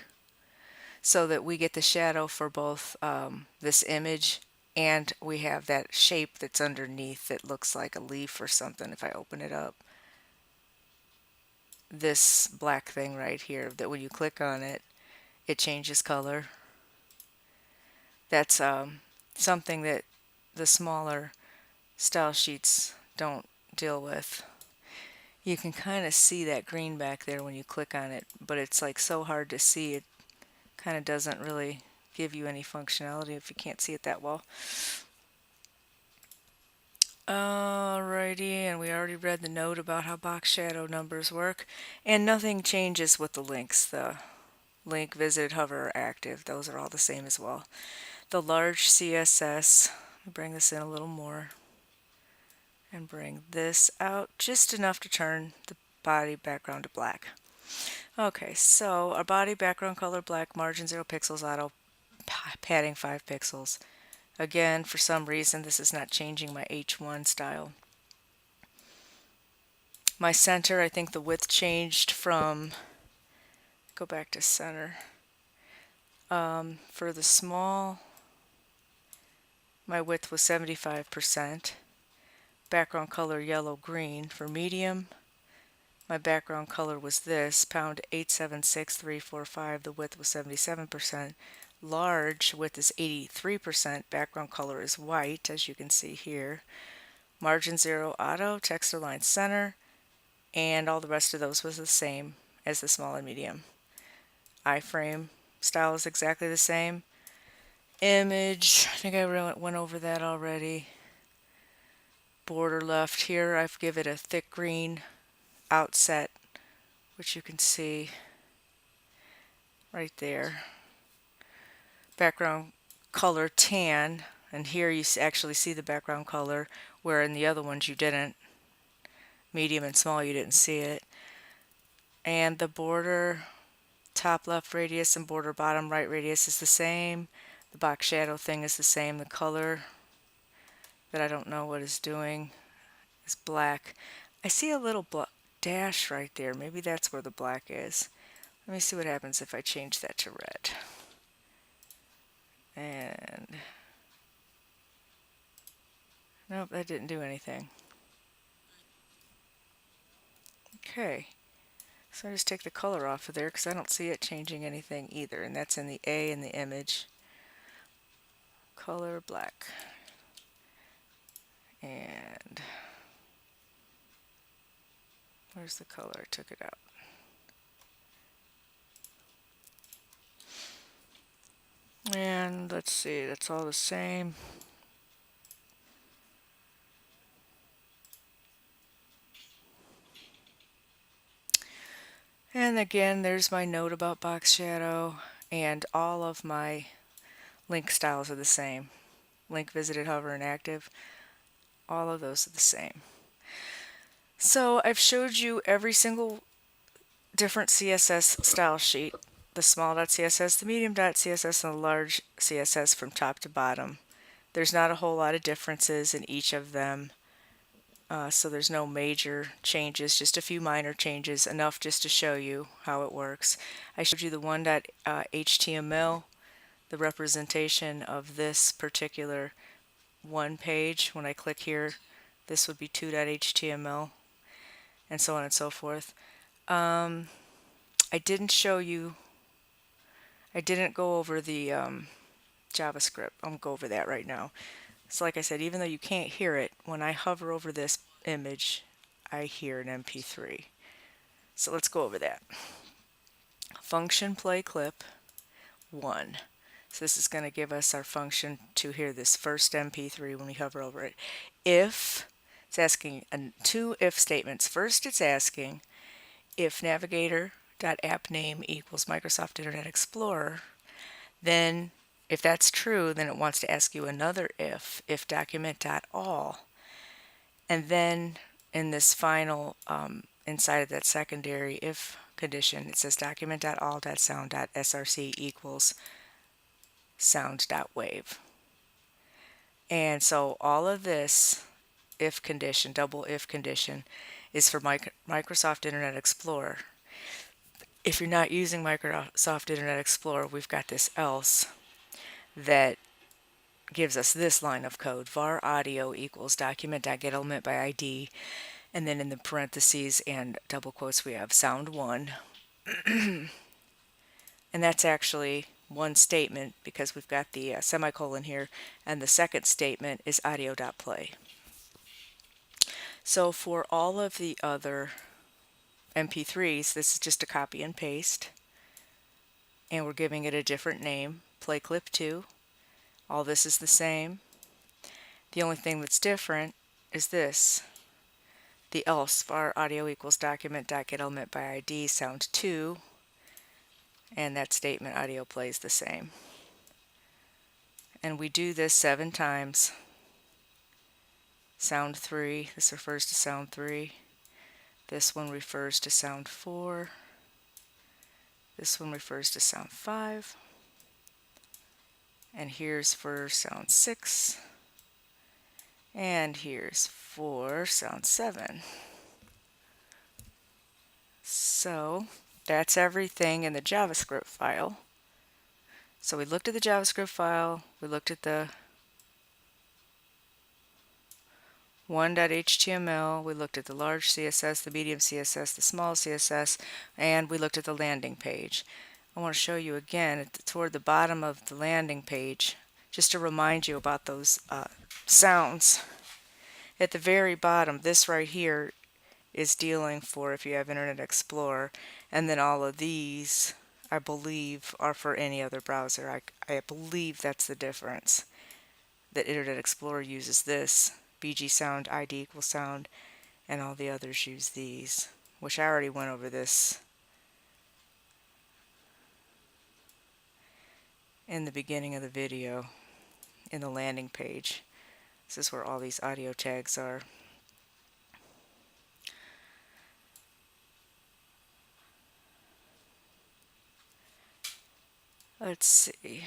so that we get the shadow for both this image, and we have that shape that's underneath that looks like a leaf or something. If I open it up, this black thing right here, that when you click on it, it changes color. That's something that the smaller style sheets don't deal with. You can kind of see that green back there when you click on it, but it's like so hard to see, it kind of doesn't really give you any functionality if you can't see it that well. Alrighty, and we already read the note about how box shadow numbers work, and nothing changes with the links. The link, visited, hover, or active, those are all the same as well. The large CSS, let me bring this in a little more and bring this out just enough to turn the body background to black. Okay, so our body background color black, margin 0 pixels auto, padding 5 pixels. Again, for some reason this is not changing my H1 style. My center, I think the width changed from, go back to center. For the small, my width was 75%. background color yellow green. For medium, my background color was this, pound 876345, the width was 77%. Large, width is 83%, background color is white, as you can see here. Margin 0 auto, text align center, and all the rest of those was the same as the small and medium. Iframe style is exactly the same. Image, I think I went over that already. Border left here, I've given it a thick green outset, which you can see right there. Background color tan, and here you actually see the background color, where in the other ones you didn't. Medium and small you didn't see it. And the border top left radius and border bottom right radius is the same. The box shadow thing is the same. The color that I don't know what it's doing is black. I see a little dash right there. Maybe that's where the black is. Let me see what happens if I change that to red. And nope, that didn't do anything. Okay, so I just take the color off of there because I don't see it changing anything either, and that's in the A in the image. Color black. And where's the color? I took it out. And let's see, that's all the same. And again, there's my note about box shadow, and all of my link styles are the same. Link visited, hover, and active. All of those are the same. So I've showed you every single different CSS style sheet. The small.css, the medium.css, and the large CSS from top to bottom. There's not a whole lot of differences in each of them. So there's no major changes, just a few minor changes, enough just to show you how it works. I showed you the one.html, the representation of this particular one page. When I click here, this would be 2.html, and so on and so forth. I didn't show you, I didn't go over the JavaScript. I'll go over that right now. So like I said, even though you can't hear it, when I hover over this image, I hear an MP3. So let's go over that. Function play clip 1. So this is going to give us our function to hear this first MP3 when we hover over it. If, it's asking two if statements. First it's asking if navigator.appname equals Microsoft Internet Explorer, then if that's true, then it wants to ask you another if document.all. And then in this final, inside of that secondary if condition, it says document.all.sound.src equals sound.wave. And so all of this if condition, double if condition, is for Microsoft Internet Explorer. If you're not using Microsoft Internet Explorer, we've got this else that gives us this line of code: var audio equals document.getElementById, and then in the parentheses and double quotes we have sound1. And that's actually one statement because we've got the semicolon here, and the second statement is audio.play. So for all of the other MP3s, this is just a copy and paste, and we're giving it a different name, play clip 2. All this is the same. The only thing that's different is this. The else, var audio equals document.getElementById sound2, and that statement audio plays the same. And we do this 7 times. Sound 3, this refers to sound 3. This one refers to sound 4. This one refers to sound 5. And here's for sound 6. And here's for sound 7. So that's everything in the JavaScript file. So we looked at the JavaScript file, we looked at the 1.html, we looked at the large CSS, the medium CSS, the small CSS, and we looked at the landing page. I want to show you again toward the bottom of the landing page, just to remind you about those sounds. At the very bottom, this right here is dealing for if you have Internet Explorer, and then all of these, I believe, are for any other browser. I believe that's the difference, that Internet Explorer uses this, BG sound, ID equals sound, and all the others use these, which I already went over this in the beginning of the video, in the landing page. This is where all these audio tags are. Let's see.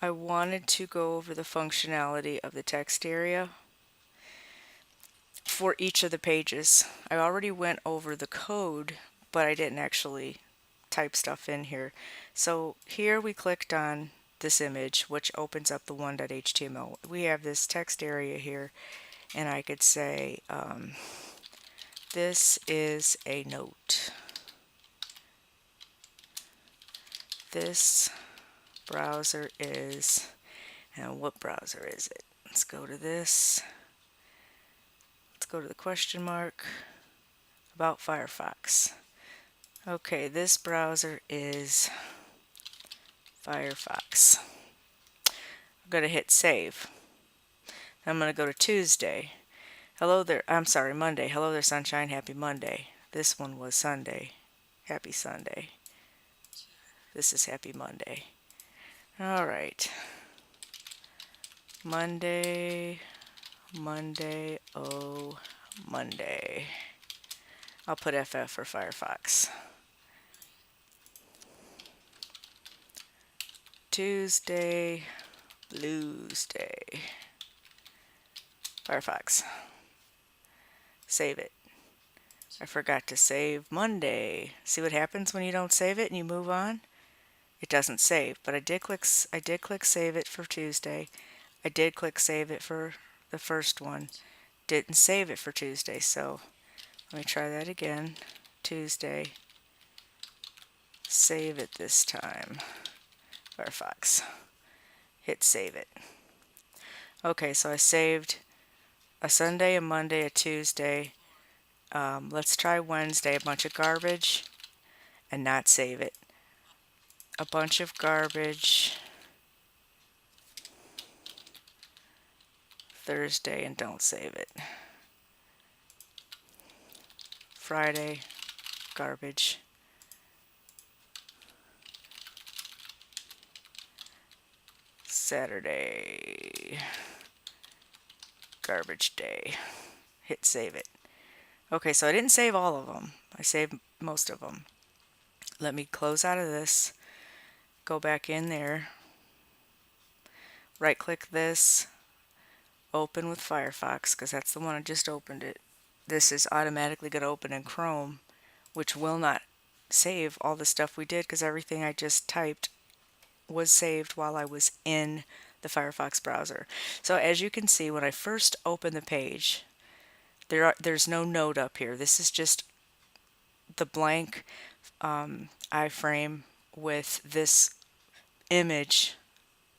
I wanted to go over the functionality of the text area for each of the pages. I already went over the code, but I didn't actually type stuff in here. So here we clicked on this image, which opens up the 1.html. We have this text area here, and I could say, this is a note. This browser is, and what browser is it? Let's go to this. Let's go to the question mark, about Firefox. Okay, this browser is Firefox. I'm going to hit save. I'm going to go to Tuesday. Hello there, I'm sorry, Monday. Hello there, sunshine, happy Monday. This one was Sunday. Happy Sunday. This is happy Monday. Alright. Monday, oh, Monday. I'll put FF for Firefox. Tuesday, Blues Day. Firefox. Save it. I forgot to save Monday. See what happens when you don't save it and you move on? It doesn't save, but I did click save it for Tuesday. I did click save it for the first one. Didn't save it for Tuesday, so let me try that again. Tuesday. Save it this time. Firefox. Hit save it. Okay, so I saved a Sunday, a Monday, a Tuesday. Let's try Wednesday, a bunch of garbage, and not save it. A bunch of garbage. Thursday, and don't save it. Friday, garbage. Saturday, garbage day. Hit save it. Okay, so I didn't save all of them. I saved most of them. Let me close out of this. Go back in there. Right click this. Open with Firefox, because that's the one I just opened it. This is automatically going to open in Chrome, which will not save all the stuff we did, because everything I just typed was saved while I was in the Firefox browser. So as you can see, when I first open the page, there's no note up here. This is just the blank iframe with this image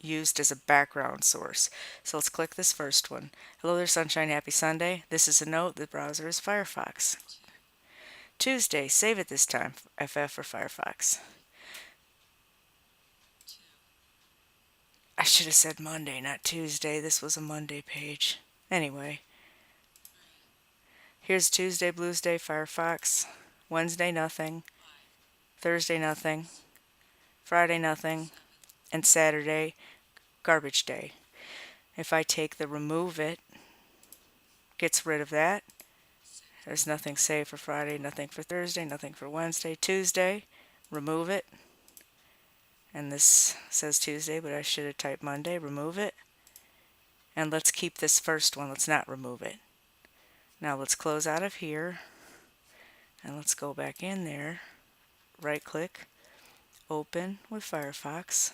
used as a background source. So let's click this first one. Hello there, sunshine, happy Sunday. This is a note. The browser is Firefox. Tuesday, save it this time. FF for Firefox. I should have said Monday, not Tuesday. This was a Monday page. Anyway. Here's Tuesday, Blues Day, Firefox. Wednesday, nothing. Thursday, nothing. Friday, nothing. And Saturday, garbage day. If I take the remove it, gets rid of that. There's nothing saved for Friday, nothing for Thursday, nothing for Wednesday. Tuesday, remove it. And this says Tuesday, but I should have typed Monday. Remove it. And let's keep this first one. Let's not remove it. Now let's close out of here. And let's go back in there. Right click. Open with Firefox.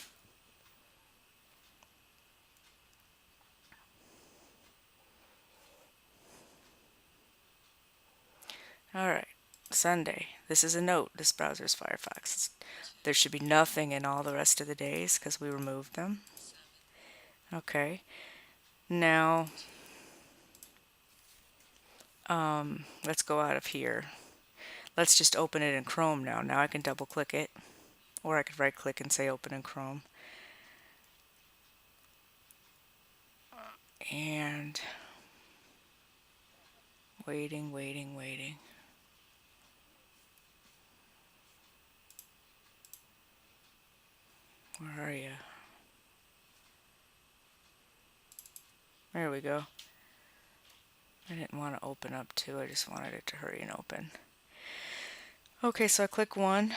Alright, Sunday. This is a note. This browser is Firefox. There should be nothing in all the rest of the days because we removed them. Okay. Now, let's go out of here. Let's just open it in Chrome now. Now I can double click it, or I could right click and say open in Chrome. And waiting. Where are you? There we go. I didn't want to open up two, I just wanted it to hurry and open. Okay, so I click 1.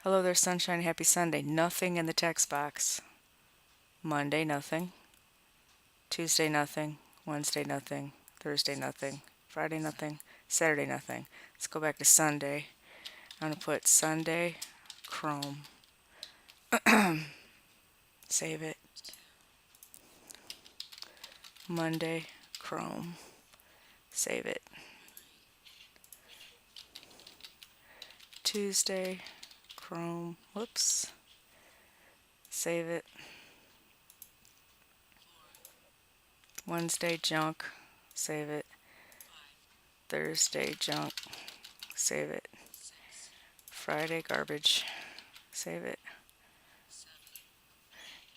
Hello there, sunshine, happy Sunday. Nothing in the text box. Monday, nothing. Tuesday, nothing. Wednesday, nothing. Thursday, nothing. Friday, nothing. Saturday, nothing. Let's go back to Sunday. I'm going to put Sunday, Chrome. Save it. Monday, Chrome. Save it. Tuesday, Chrome. Whoops. Save it. Wednesday, junk. Save it. Thursday, junk. Save it. Friday, garbage. Save it.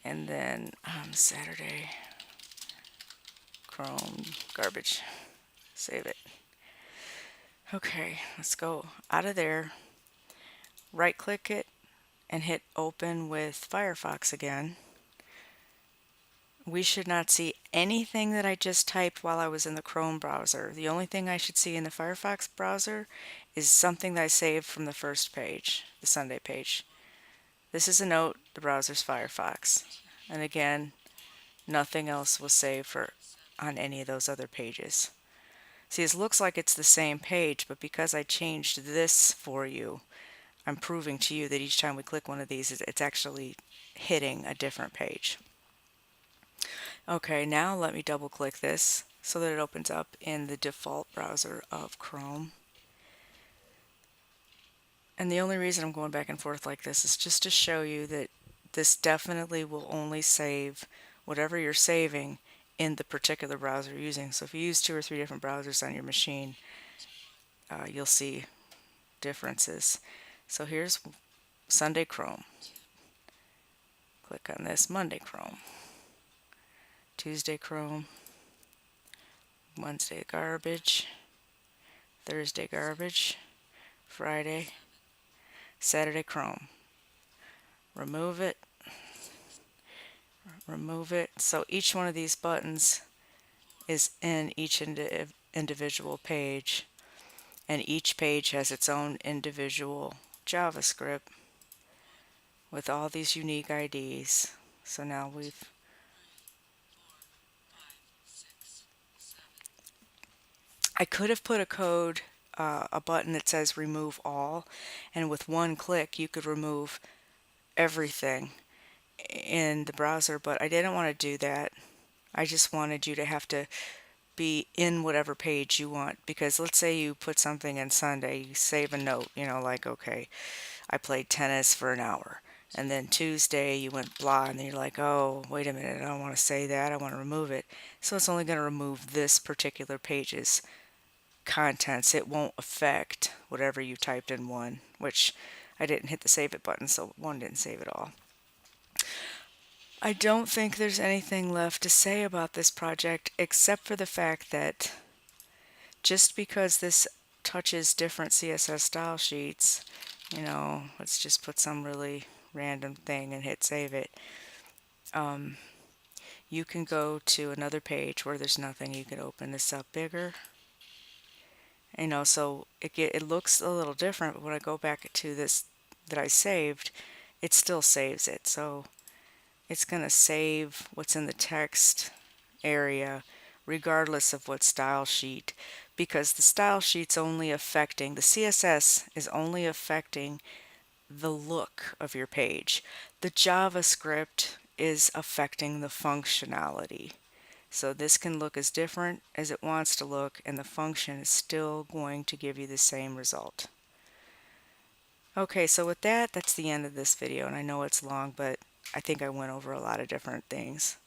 And then Saturday, Chrome, garbage. Save it. Okay, let's go out of there. Right click it and hit open with Firefox again. We should not see anything that I just typed while I was in the Chrome browser. The only thing I should see in the Firefox browser is something that I saved from the first page, the Sunday page. This is a note, the browser's Firefox. And again, nothing else was saved on any of those other pages. See, it looks like it's the same page, but because I changed this for you, I'm proving to you that each time we click one of these, it's actually hitting a different page. Okay, now let me double click this so that it opens up in the default browser of Chrome. And the only reason I'm going back and forth like this is just to show you that this definitely will only save whatever you're saving in the particular browser you're using. So if you use 2 or 3 different browsers on your machine, you'll see differences. So here's Sunday Chrome. Click on this, Monday Chrome. Tuesday Chrome. Wednesday garbage. Thursday garbage. Friday. Saturday Chrome. Remove it. Remove it. So each one of these buttons is in each individual page, and each page has its own individual JavaScript with all these unique IDs. So now I could have put a code, a button that says remove all, and with one click you could remove everything in the browser, but I didn't want to do that. I just wanted you to have to be in whatever page you want, because let's say you put something in Sunday, you save a note, like, okay, I played tennis for an hour, and then Tuesday you went blah, and then you're like, oh, wait a minute, I don't want to say that, I want to remove it. So it's only going to remove this particular page's contents. It won't affect whatever you typed in one, which I didn't hit the save it button, so one didn't save it all. I don't think there's anything left to say about this project except for the fact that just because this touches different CSS style sheets, let's just put some really random thing and hit save it. You can go to another page where there's nothing. You can open this up bigger. So it looks a little different, but when I go back to this that I saved, it still saves it. So it's going to save what's in the text area regardless of what style sheet, because the style sheet's only affecting, the CSS is only affecting the look of your page. The JavaScript is affecting the functionality. So this can look as different as it wants to look, and the function is still going to give you the same result. Okay, so with that, that's the end of this video, and I know it's long, but I think I went over a lot of different things.